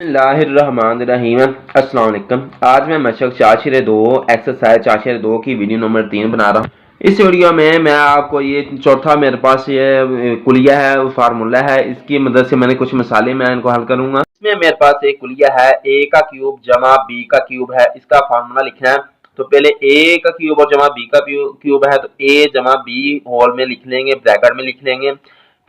बिस्मिल्लाहिर्रहमानिर्रहीम। अस्सलाम वालेकुम। आज मैं मशक 4/2 एक्सरसाइज 4/2 की वीडियो नंबर 3 बना रहा हूँ। इस वीडियो में मैं आपको ये चौथा मेरे पास ये कुलिया है, फार्मूला है, इसकी मदद से मैंने कुछ मसाले मैं इनको हल करूंगा। इसमें मेरे पास एक कुलिया है, ए का क्यूब जमा बी का क्यूब है, इसका फार्मूला लिखना है। तो पहले ए का क्यूब और जमा बी का क्यूब है, तो ए जमा बी होल में लिख लेंगे, ब्रैकेट में लिख लेंगे।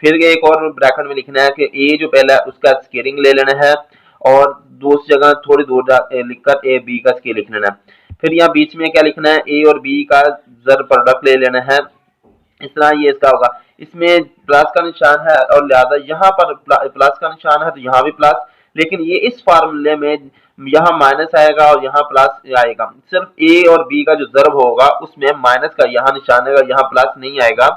फिर एक और ब्रैकेट में लिखना है कि ए जो पहला है उसका स्केलिंग ले लेना है और दूसरी जगह थोड़ी दूर लिखकर ए बी का स्केल लिख लेना है। फिर यहाँ बीच में क्या लिखना है, ए और बी का जर प्रोडक्ट ले लेना है। इस तरह ये इसका होगा। इसमें प्लस का निशान है और लिहाजा यहाँ पर प्लस का निशान है तो यहाँ भी प्लस, लेकिन ये इस फार्मूले में यहाँ माइनस आएगा और यहाँ प्लस आएगा। सिर्फ ए और बी का जो जर्ब होगा उसमें माइनस का यहाँ निशान आएगा, यहाँ प्लस नहीं आएगा।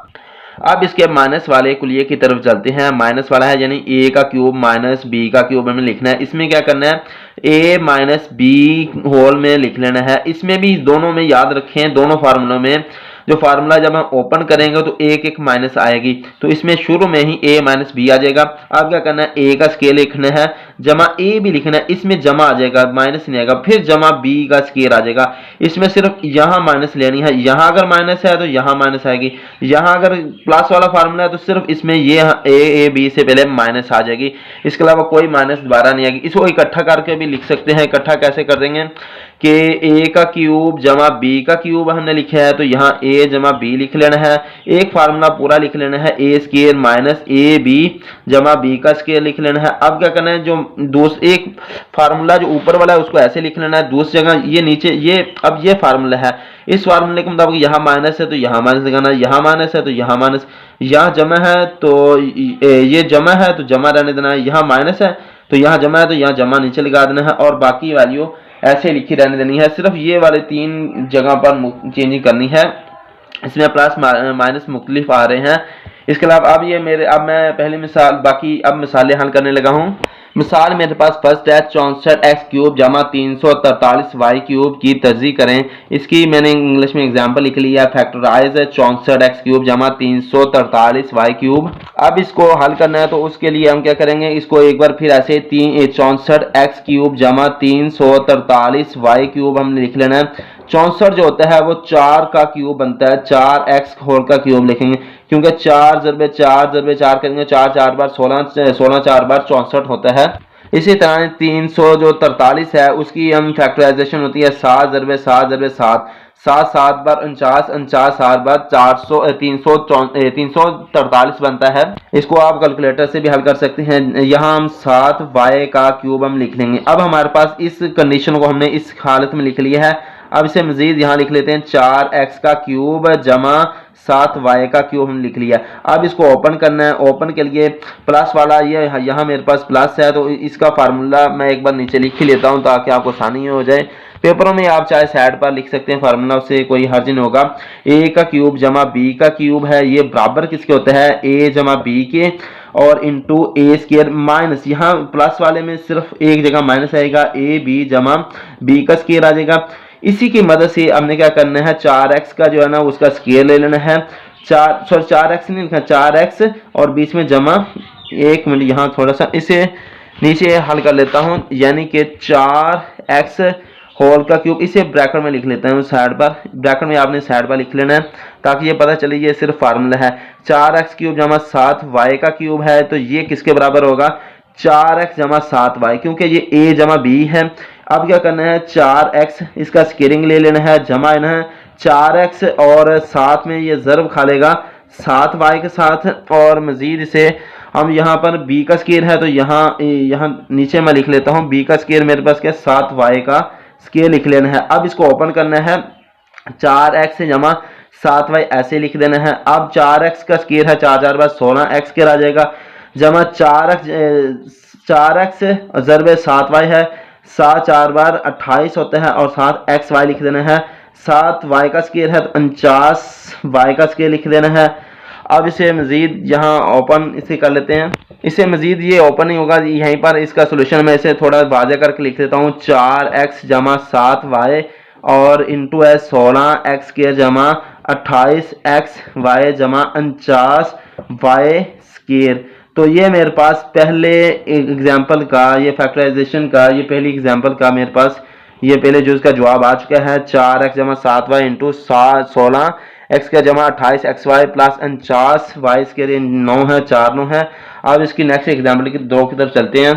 अब इसके माइनस वाले कुलिये की तरफ चलते हैं। माइनस वाला है यानी ए का क्यूब माइनस बी का क्यूब हमें लिखना है। इसमें क्या करना है, ए माइनस बी होल में लिख लेना है। इसमें भी दोनों में याद रखें, दोनों फार्मूलों में जो फार्मूला जब हम ओपन करेंगे तो एक एक माइनस आएगी, तो इसमें शुरू में ही ए माइनस बी आ जाएगा। अब क्या करना है, ए का स्केल लिखना है, जमा ए भी लिखना है, इसमें जमा आ जाएगा, माइनस नहीं आएगा। फिर जमा बी का स्केल आ जाएगा, इसमें सिर्फ यहाँ माइनस लेनी है, यहाँ अगर माइनस है तो यहाँ माइनस आएगी, यहाँ अगर प्लस वाला फार्मूला है तो सिर्फ इसमें ये ए बी से पहले माइनस आ जाएगी, इसके अलावा कोई माइनस दोबारा नहीं आएगी। इसको इकट्ठा करके भी लिख सकते हैं। इकट्ठा कैसे कर देंगे कि ए का क्यूब जमा बी का क्यूब हमने लिखा है तो यहाँ ए जमा बी लिख लेना है। एक फार्मूला पूरा लिख लेना है, ए स्केयर माइनस ए बी जमा बी का स्केयर लिख लेना है। अब क्या करना है, जो एक फार्मूला जो ऊपर वाला है उसको ऐसे लिख लेना है, दूसरी जगह ये नीचे ये अब ये फार्मूला है, इस फार्मूले के मुताबिक यहाँ माइनस है तो यहाँ माइनस लगाना, यहाँ माइनस है तो यहाँ माइनस, यहाँ जमा है तो ये जमा है तो जमा रहने देना है, यहाँ माइनस है तो यहाँ जमा है तो यहाँ जमा नीचे लगा देना है और बाकी वैल्यू ऐसे लिखी रहने देनी है। सिर्फ ये वाले 3 जगह पर चेंजिंग करनी है, इसमें प्लस माइनस मुख्तलिफ आ रहे हैं। इसके अलावा अब मैं पहली मिसाल बाकी अब मिसालें हल करने लगा हूँ। मिसाल मेरे पास फर्स्ट है 64 एक्स क्यूब जमा 343 वाई क्यूब की तर्जीह करें। इसकी मैंने इंग्लिश में एग्जांपल लिख लिया, फैक्टराइज 64 एक्स क्यूब जमा 343 वाई क्यूब। अब इसको हल करना है तो उसके लिए हम क्या करेंगे, इसको एक बार फिर ऐसे 64 एक्स क्यूब जमा 343 वाई क्यूब हमने लिख लेना है। 64 जो होता है वो 4 का क्यूब बनता है, 4 एक्स होल का क्यूब लिखेंगे क्योंकि 4 ज़रबे 4 करेंगे, 4 4 बार 16 16 4 बार 64 होता है। इसी तरह 300 जो 43 है उसकी हम फैक्टराइजेशन होती है 7 ज़रबे 7 ज़रबे 7, 7 7 बार 49 49 7 बार 343 बनता है। इसको आप कैलकुलेटर से भी हल कर सकते हैं। यहाँ हम 7 वाई का क्यूब हम लिख लेंगे। अब हमारे पास इस कंडीशन को हमने इस हालत में लिख लिया है। अब इसे मजीद यहाँ लिख लेते हैं, 4x का क्यूब जमा 7y का क्यूब हम लिख लिया। अब इसको ओपन करना है। ओपन के लिए प्लस वाला ये यहाँ मेरे पास प्लस है तो इसका फार्मूला मैं एक बार नीचे लिख ही लेता हूँ ताकि आपको आसानी हो जाए। पेपरों में आप चाहे साइड पर लिख सकते हैं फार्मूला, उससे कोई हर्ज नहीं होगा। ए का क्यूब जमा बी का क्यूब है, ये बराबर किसके होता है, ए जमा बी के और इंटू ए स्केयर माइनस, यहाँ प्लस वाले में सिर्फ एक जगह माइनस आएगा, ए बी जमा बी का स्केयर आ जाएगा। इसी की मदद से हमने क्या करना है, 4x का जो है ना उसका स्केयर ले लेना है। 4x नहीं लिखना, 4x और बीच में जमा, एक मिनट यहाँ थोड़ा सा इसे नीचे हल कर लेता हूँ, यानी कि 4x होल का क्यूब, इसे ब्रैकेट में लिख लेता हूँ साइड पर, ब्रैकेट में आपने साइड पर लिख लेना है ताकि ये पता चले ये सिर्फ फार्मूला है। 4x क्यूब जमा 7y का क्यूब है तो ये किसके बराबर होगा, 4x जमा 7y, क्योंकि ये a जमा b है। अब क्या करना है, 4x इसका स्केलिंग ले लेना है, जमा लेना है 4x और साथ में ये ज़र्ब खा लेगा 7y के साथ, और मज़ीद इसे हम यहाँ पर b का स्केयर है तो यहाँ नीचे मैं लिख लेता हूँ b का स्केयर मेरे पास क्या 7y का स्केयर लिख लेना है। अब इसको ओपन करना है, 4x से जमा 7y ऐसे लिख देना है। अब 4x का स्केयर है 4 4 बार 16x स्केयर आ जाएगा, जमा 4x ज़रबे 7y है, 7 4 बार 28 होता है और 7xy लिख देना है। 7y का स्केयर है तो 49y का स्केयर लिख देना है। अब इसे मज़ीद यहाँ ओपन इसे कर लेते हैं, इसे मज़ीद ये ओपन नहीं होगा, यहीं पर इसका सोल्यूशन मैं इसे थोड़ा वाज़े करके लिख देता हूँ, 4x जमा 7y और इंटू है 16x स्केयर जमा 28xy जमा 49y स्केयर। तो ये मेरे पास पहले एग्जाम्पल का, ये फैक्टराइजेशन का, ये पहली एग्जाम्पल का मेरे पास ये पहले जो इसका जवाब आ चुका है 4x जमा 7y इंटू 16 एक्स का जमा 28 एक्स वाई प्लस 49 वाई इसके लिए 9 है, 4 9 है। अब इसकी नेक्स्ट एग्जाम्पल की 2 की तरफ चलते हैं।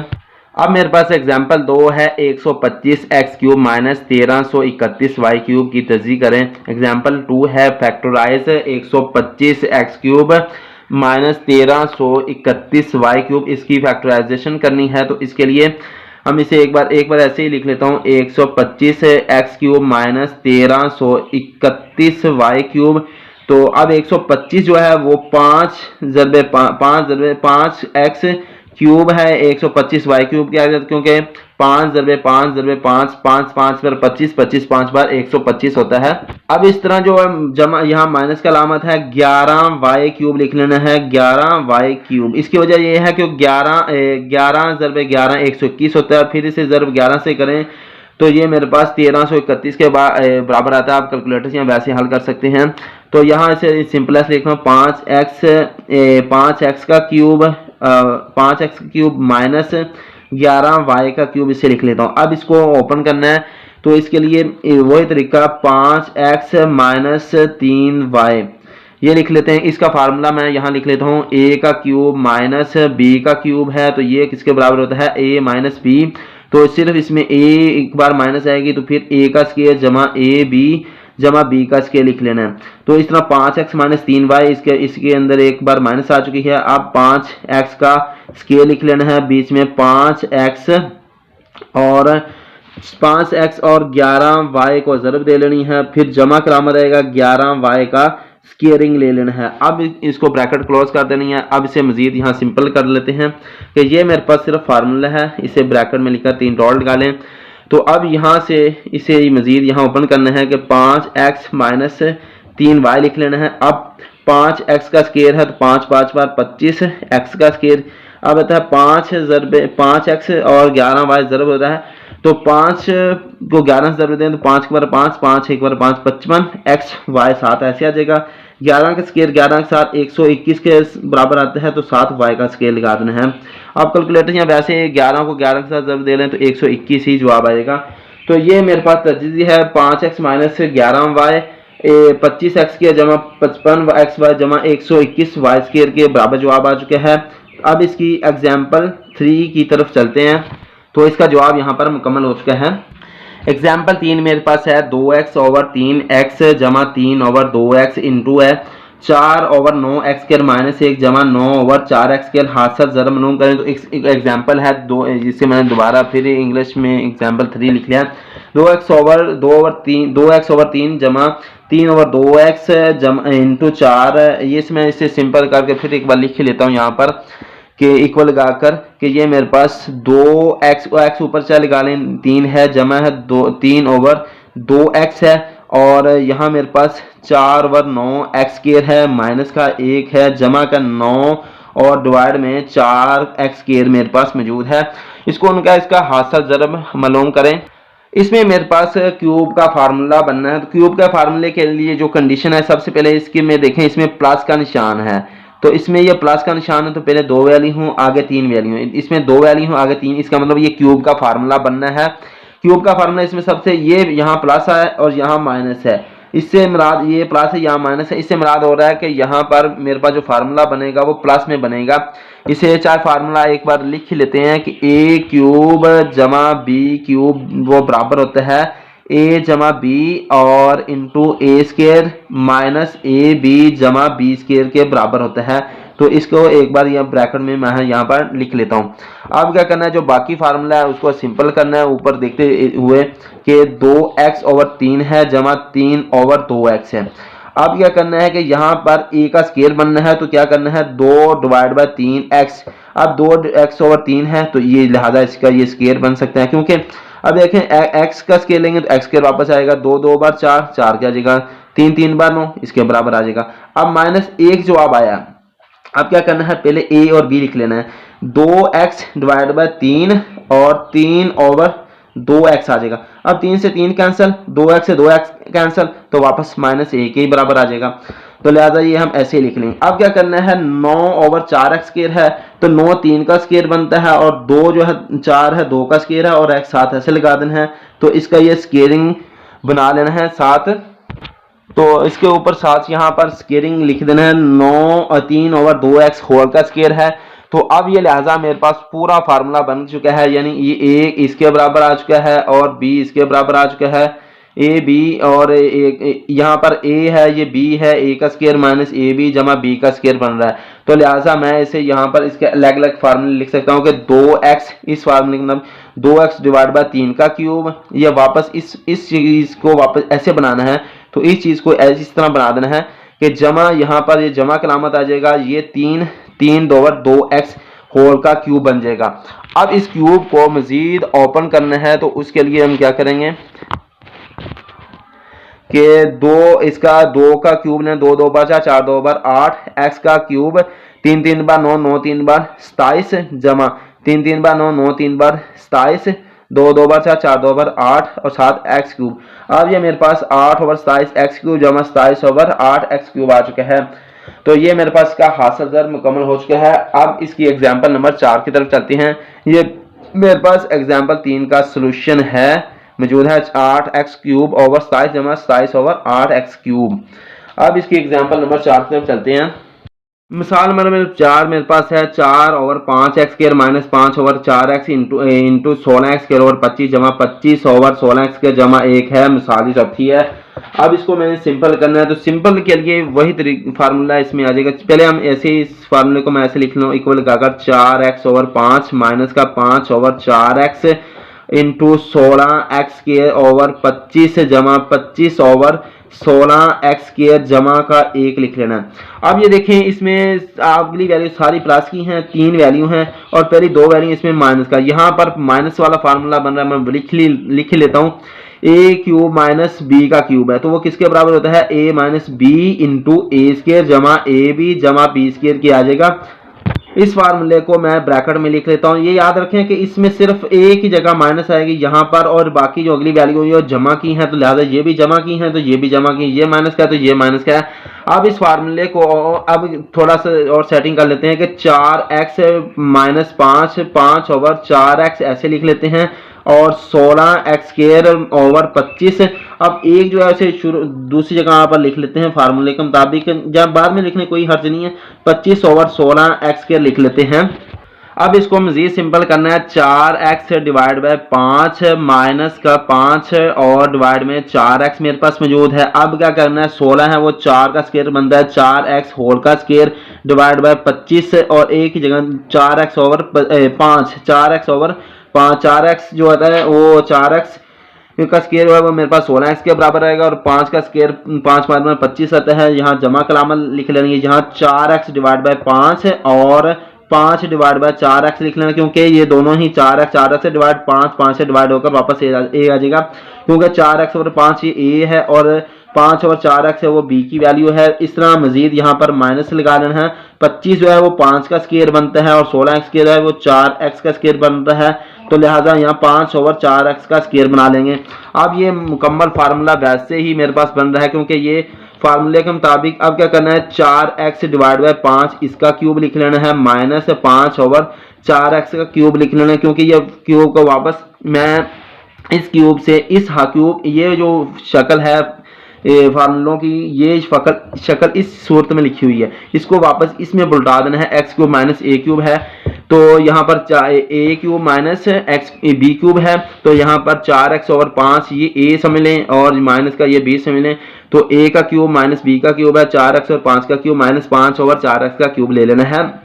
अब मेरे पास एग्जाम्पल 2 है 125 X cube minus 1331 Y cube की तस्दीक करें। एग्जाम्पल 2 है factorise 125 X cube minus 1331 Y cube, इसकी फैक्टराइजेशन करनी है। तो इसके लिए हम इसे एक बार ऐसे ही लिख लेता हूँ 125 X cube minus 1331 Y cube. तो अब 125 जो है वो 5 एक्स क्यूब है, 125 वाई क्यूब किया गया क्योंकि 5 × 5 × 5 5 5 पर 25 25 5 बार 125 होता है। अब इस तरह जो जमा यहाँ माइनस का अलामत है 11 वाई क्यूब लिख लेना है, 11 वाई क्यूब। इसकी वजह यह है कि 11 × 11 121 होता है, फिर इसे ज़रब 11 से करें तो ये मेरे पास 1331 के बराबर आता है। आप कैलकुलेटर से वैसे हल कर सकते हैं। तो यहाँ इसे सिंपलेस्ट लिख रहा हूँ 5x का cube 5x cube minus 11 Y का क्यूब, इसे लिख लेता हूँ। अब इसको ओपन करना है तो इसके लिए वही तरीका 5x माइनस 3y ये लिख लेते हैं। इसका फार्मूला मैं यहाँ लिख लेता हूँ a का क्यूब माइनस b का क्यूब है, तो ये किसके बराबर होता है a माइनस b। तो सिर्फ इसमें a एक बार माइनस आएगी तो फिर a का स्क्वायर जमा ab जमा b का स्क्वायर लिख लेना है। तो इस तरह 5x माइनस 3y इसके अंदर एक बार माइनस आ चुकी है। अब 5x का स्क्वायर लिख लेना है, बीच में 5x और 11y को ज़रब दे लेनी है, फिर जमा करामा रहेगा 11y का स्क्वेयरिंग ले लेना है। अब इसको ब्रैकेट क्लोज कर देनी है। अब इसे मजीद यहाँ सिंपल कर लेते हैं कि ये मेरे पास सिर्फ फार्मूला है, इसे ब्रैकेट में लिखकर 3 डॉट लगा लें। तो अब यहाँ से इसे मजीद यहाँ ओपन करना है कि 5x माइनस 3y लिख लेना है। अब 5x का स्क्वायर है तो 5 5 बार 25 x का स्क्वायर। अब आता है 5x और 11y ज़रब हो रहा है, तो 5 को 11 से ज़रब दें तो 5 के बार 5 5 1 बार 5 55 x y 7 ऐसे आ जाएगा। 11 का स्क्वायर 11 के साथ 121 के बराबर आता है, तो 7 y का स्क्वायर लगा देना है। अब कैलकुलेटर यहाँ वैसे 11 को 11 के साथ ज़रब दे लें तो 121 ही जवाब आएगा। तो ये मेरे पास तर्जीह है 5x माइनस 11y 25x के जमा 55x जमा 121 वाई स्क्वायर के बराबर जवाब आ चुका है। अब इसकी एग्जाम्पल 3 की तरफ चलते हैं। तो इसका जवाब यहाँ पर मुकम्मल हो चुका है। एग्जाम्पल 3 मेरे पास है 2x ओवर 3x जमा 3 ओवर 2x इंटू है 4 ओवर 9x स्क्वायर माइनस 1 जमा 9 ओवर 4x स्क्वायर हाथ साथ ज़रा मनूम करें। तो एग्जाम्पल है दो, जिससे मैंने दोबारा फिर इंग्लिश में एग्जाम्पल 3 लिख लिया। 2x ओवर 3 जमा 3 ओवर 2x जमा इंटू 4, ये इसमें इसे सिंपल करके फिर एक बार लिख लेता हूँ यहाँ पर कि इक्वल लगाकर कि ये मेरे पास 2x ऊपर से लगा लें 3 है जमा है 3 ओवर 2x है, और यहाँ मेरे पास 4 ओवर 9x स्क्वायर है माइनस का 1 है जमा का 9 और डिवाइड में 4x स्क्वायर मेरे पास मौजूद है। इसको उनका इसका हासिल ज़रब मालूम करें। इसमें मेरे पास क्यूब का फार्मूला बनना है। तो क्यूब का फार्मूले के लिए जो कंडीशन है, सबसे पहले इसके में देखें इसमें प्लस का निशान है, तो इसमें ये प्लस का निशान है तो पहले 2 वैल्यू हूँ आगे 3 वैल्यू हूँ, इसमें 2 वैल्यू हूँ आगे 3, इसका मतलब ये क्यूब का फार्मूला बनना है। क्यूब का फार्मूला इसमें सबसे ये यहाँ प्लस है और यहाँ माइनस है, इससे मुराद ये प्लस है यहाँ माइनस है, इससे मुराद हो रहा है कि यहाँ पर मेरे पास जो फार्मूला बनेगा वो प्लस में बनेगा। इसे चाहे फार्मूला एक बार लिख लेते हैं कि a क्यूब जमा b क्यूब वो बराबर होता है a जमा b और into A square minus A B जमा बी स्क्वायर के बराबर होता है। तो इसको एक बार यह ब्रैकेट में मैं यहाँ पर लिख लेता हूँ। अब क्या करना है, जो बाकी फार्मूला है उसको सिंपल करना है। ऊपर देखते हुए कि 2x ओवर 3 है जमा 3 ओवर 2x है। अब क्या करना है कि यहाँ पर a का स्क्वायर बनना है, तो क्या करना है 2 डिवाइड बाय 3x। अब 2x ओवर 3 है तो ये लिहाजा इसका ये स्क्वायर बन सकता है, क्योंकि अब देखें x का स्क्वायर लेंगे तो x स्क्वायर वापस आएगा, 2 2 बार 4 4 क्या आ जाएगा 3 3 बार 9 इसके बराबर आ जाएगा। अब माइनस 1 जवाब आया। अब क्या करना है, पहले a और b लिख लेना है। 2x डिवाइड बाय 3 और 3 ओवर 2x आ जाएगा। अब 3 से 3 कैंसिल, 2x से 2x कैंसिल, तो वापस माइनस 1 के ही बराबर आ जाएगा। तो लिहाजा ये हम ऐसे ही लिख लेंगे। अब क्या करना है, 9/4x² है तो 9 3 का स्क्वायर बनता है और 2 जो है 4 है 2 का स्क्वायर है और x साथ ऐसे लगा देना है। तो इसका ये स्क्वेयरिंग बना लेना है साथ, तो इसके ऊपर साथ यहाँ पर स्क्वेयरिंग लिख देना है। 9 3/2x होल का स्क्वायर है। तो अब ये लिहाजा मेरे पास पूरा फार्मूला बन चुका है, यानी ये a इसके बराबर आ चुका है और b इसके बराबर आ चुका है, ए बी, और यहाँ पर a है ये b है, a का स्क्वायर माइनस ए बी जमा b का स्क्वायर बन रहा है। तो लिहाजा मैं इसे यहाँ पर इसके अलग अलग फार्मूले लिख सकता हूँ कि 2x, इस फार्मूले का मतलब 2x डिवाइड बाय 3 का क्यूब, या वापस इस चीज को वापस ऐसे बनाना है। तो इस चीज को इस तरह बना देना है कि जमा, यहाँ पर ये जमा की अलामत आ जाएगा, ये 3/2x होल का क्यूब बन जाएगा। अब इस क्यूब को मजीद ओपन करना है तो उसके लिए हम क्या करेंगे कि 2 का क्यूब ने 2 2 बार 4 2 बार 8, x का क्यूब 3 3 बार 9 9 3 बार 27 जमा 3 3 बार 9 9 3 बार 27, 2 2 बार 4 4 2 बार 8 और 7 x क्यूब। अब ये मेरे पास 8/27 x क्यूब जमा 27/8 x क्यूब आ चुका है। तो ये मेरे पास का हासिल ज़र मुकम्मल हो चुका है। अब इसकी एग्जाम्पल नंबर 4 की तरफ चलते हैं। ये मेरे पास एग्जाम्पल 3 का सोल्यूशन है, मौजूद है 8x³ जमा 27/8x क्यूब। अब इसकी एग्जाम्पल नंबर 4 की तरफ चलते हैं। मिसाल नंबर 4 मेरे पास है 4/5x² minus 5/4x into 16x² और 25 जमा 25/16x² जमा 1 है, मिसाल चौथी है। अब इसको मैंने सिंपल करना है, तो सिंपल के लिए वही फार्मूला इसमें आ जाएगा। पहले हम ऐसे ही इस फार्मूले को मैं ऐसे लिख लूँ, इक्वल लगाकर 4x/5 माइनस का 5/4x इंटू 16x² जमा 25/16x² जमा का 1 लिख लेना है। अब ये देखें, इसमें अगली वैल्यू सारी प्लस की हैं, 3 वैल्यू हैं और पहली 2 वैल्यू इसमें माइनस का। यहाँ पर माइनस वाला फार्मूला बन रहा है, मैं लिख लेता हूँ। a³ माइनस b का क्यूब है तो वो किसके बराबर होता है, a minus b into a² जमा ab जमा b² की आ जाएगा। इस फार्मूले को मैं ब्रैकेट में लिख लेता हूँ। ये याद रखें कि इसमें सिर्फ एक ही जगह माइनस आएगी यहाँ पर, और बाकी जो अगली वैल्यू हुई है जमा की है, तो लिहाजा ये भी जमा की है तो ये भी जमा की, ये माइनस का है तो ये माइनस का है। अब इस फार्मूले को अब थोड़ा सा और सेटिंग कर लेते हैं कि 4x माइनस 5/4x ऐसे लिख लेते हैं और 16x²/25। अब एक जो है उसे दूसरी जगह पर लिख लेते हैं फार्मूले के मुताबिक, जब बाद में लिखने कोई हर्ज नहीं है, 25/16x² लिख लेते हैं। अब इसको मजीद सिंपल करना है, 4x डिवाइड बाय 5 माइनस का 5 और डिवाइड में 4x मेरे पास मौजूद है। अब क्या करना है, 16 है वो 4 का स्क्वायर बनता है, 4x होल का स्क्वायर डिवाइड बाय 25 और एक ही जगह 4x/5 4x जो होता है वो 4x का स्क्वायर है वो मेरे पास 16x के बराबर रहेगा और 5 का स्क्वायर 5 5 में 25 आता है। यहाँ जमा कलामत लिख लेंगे, यहाँ 4x डिवाइड बाय 5 और 5 डिवाइड बाय 4x लिख लेना, क्योंकि ये दोनों ही 4x से डिवाइड 5 से डिवाइड होकर वापस ए आ जाएगा, क्योंकि 4x/5 ये a है और 5/4x है वो b की वैल्यू है। इस तरह मजीद यहाँ पर माइनस लगा लेना है। 25 जो है वो 5 का स्क्वायर बनता है और 16x² है वो 4x का स्क्वायर बनता है, तो लिहाजा यहाँ 5/4x का स्क्वायर बना लेंगे। अब ये मुकम्मल फार्मूला वैसे ही मेरे पास बन रहा है, क्योंकि ये फार्मूले के मुताबिक अब क्या करना है, 4x डिवाइड बाय 5 इसका क्यूब लिख लेना है माइनस 5/4x का क्यूब लिख लेना है, क्योंकि ये क्यूब को वापस मैं इस क्यूब से इस क्यूब, ये जो शक्ल है फार्मूलों की, ये शक्ल इस सूरत में लिखी हुई है, इसको वापस इसमें बुलटा देना है। x³ माइनस a³ है तो यहाँ पर a³ माइनस b³ है, तो यहाँ पर 4x/5 ये a समझ लें और माइनस का ये b समझ लें, तो a का क्यूब माइनस b का क्यूब है, 4x/5 का क्यूब माइनस 5/4x का क्यूब ले लेना है।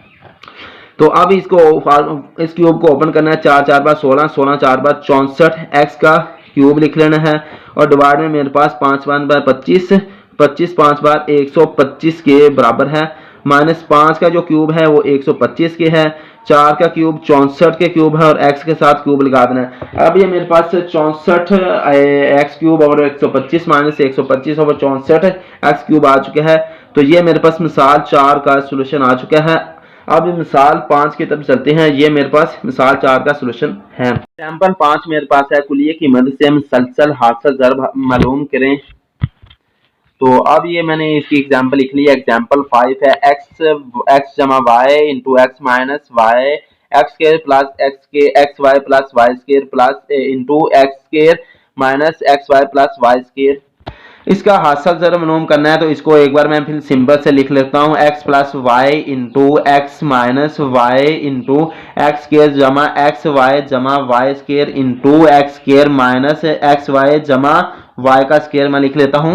तो अब इस क्यूब को ओपन करना है, 4 4 बार 16 16 4 बार 64 x का क्यूब लिख लेना है और डिवाइड में मेरे पास 5 5 बार 25 25 5 बार 125 के बराबर है, माइनस 5 का जो क्यूब है वो 125 के है, 4 का क्यूब 64 के क्यूब है और x के साथ क्यूब लगा देना है। अब ये मेरे पास 64 x³ और 125 माइनस 125/64 x³ आ चुका है। तो ये मेरे पास मिसाल 4 का सोल्यूशन आ चुका है। अब मिसाल 5 की तरफ चलते हैं। ये मेरे पास मिसाल 4 का सोल्यूशन है। एग्जाम्पल 5 मेरे पास है, कुलिये की मदद से मुसलसल हासिल ज़रब मालूम करें। तो अब ये मैंने इसकी एग्जांपल लिख ली है। एग्जांपल 5 है x जमा Y into X minus Y X square plus X Y plus Y square plus into X square minus X Y plus Y square. इसका हासिल जरा मालूम करना है तो इसको एक बार मैं फिर सिंबल से लिख लेता हूँ। x plus Y into X minus Y into X square जमा एक्स वाई जमा Y square into X square minus X Y जमा वाई का स्केयर मैं लिख लेता हूँ।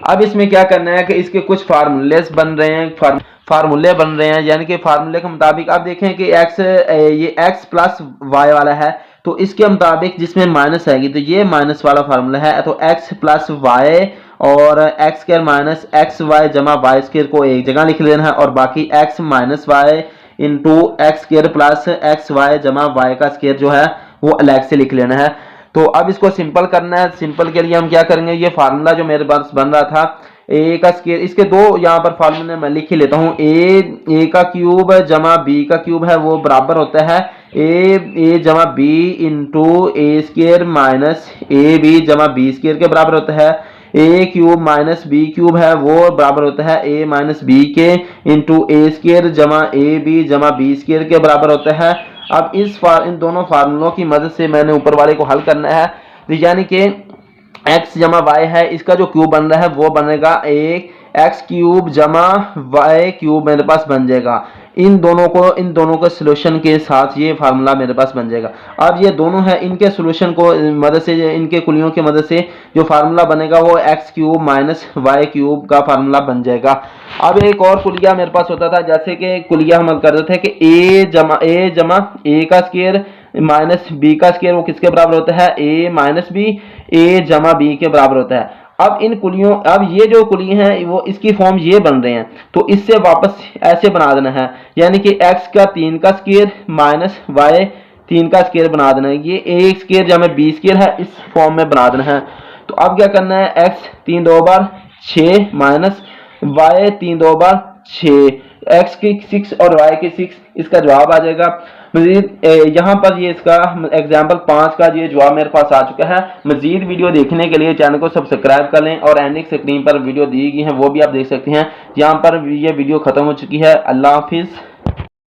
अब इसमें क्या करना है कि इसके कुछ फार्मूलेस बन रहे हैं, फार्मूले बन रहे हैं, यानी कि फार्मूले के मुताबिक आप देखें कि ये x प्लस वाई वाला है तो इसके मुताबिक जिसमें माइनस आएगी तो ये माइनस वाला फार्मूला है, तो x प्लस वाई और X square minus X Y जमा वाई स्क्वायर को एक जगह लिख लेना है और बाकी x minus Y into X square plus X Y जमा वाई का स्क्वायर जो है वो अलग से लिख लेना है। तो अब इसको सिंपल करना है। सिंपल के लिए हम क्या करेंगे, ये फार्मूला जो मेरे पास बन रहा था ए का स्क्वायर, इसके दो यहाँ पर फार्मूले मैं लिख ही लेता हूँ। ए का क्यूब जमा बी का क्यूब है वो बराबर होता है ए जमा B into A square minus A B जमा बी स्क्वायर के बराबर होता है। A cube minus B cube है वो बराबर होता है ए माइनस बी के इंटू ए स्क्वायर जमा ए बी जमा बी स्क्वायर के बराबर होता है। अब इन दोनों फार्मूलों की मदद से मैंने ऊपर वाले को हल करना है, तो यानी कि x जमा वाई है, इसका जो क्यूब बन रहा है वो बनेगा एक एक्स क्यूब जमा वाई क्यूब मेरे पास बन जाएगा। इन दोनों के सॉल्यूशन के साथ ये फार्मूला मेरे पास बन जाएगा। अब ये दोनों है, इनके सॉल्यूशन को मदद से, इनके कुलियों की मदद से जो फार्मूला बनेगा वो X cube minus Y cube का फार्मूला बन जाएगा। अब एक और कुलिया मेरे पास होता था, जैसे कि कुलिया हम करते थे कि ए जमा ए का स्क्वायर माइनस बी का स्क्वायर वो किसके बराबर होता है, ए माइनस बी ए जमा बी के बराबर होता है। अब इन कुलियों, अब ये जो कुली हैं वो इसकी फॉर्म ये बन रहे हैं, तो इससे वापस ऐसे बना देना है, यानी कि x का 3 का स्क्वायर माइनस y 3 का स्क्वायर बना देना है। ये a स्क्वायर जमा b स्क्वायर है, इस फॉर्म में बना देना है। तो अब क्या करना है, x 3 2 बार 6 माइनस y 3 2 बार 6, x की 6 और y की 6, इसका जवाब आ जाएगा। मजीद यहाँ पर ये इसका एग्जाम्पल 5 का ये जवाब मेरे पास आ चुका है। मजीद वीडियो देखने के लिए चैनल को सब्सक्राइब कर लें और एंडिंग स्क्रीन पर वीडियो दी गई है वो भी आप देख सकते हैं। यहाँ पर ये वीडियो खत्म हो चुकी है। अल्लाह हाफिज़।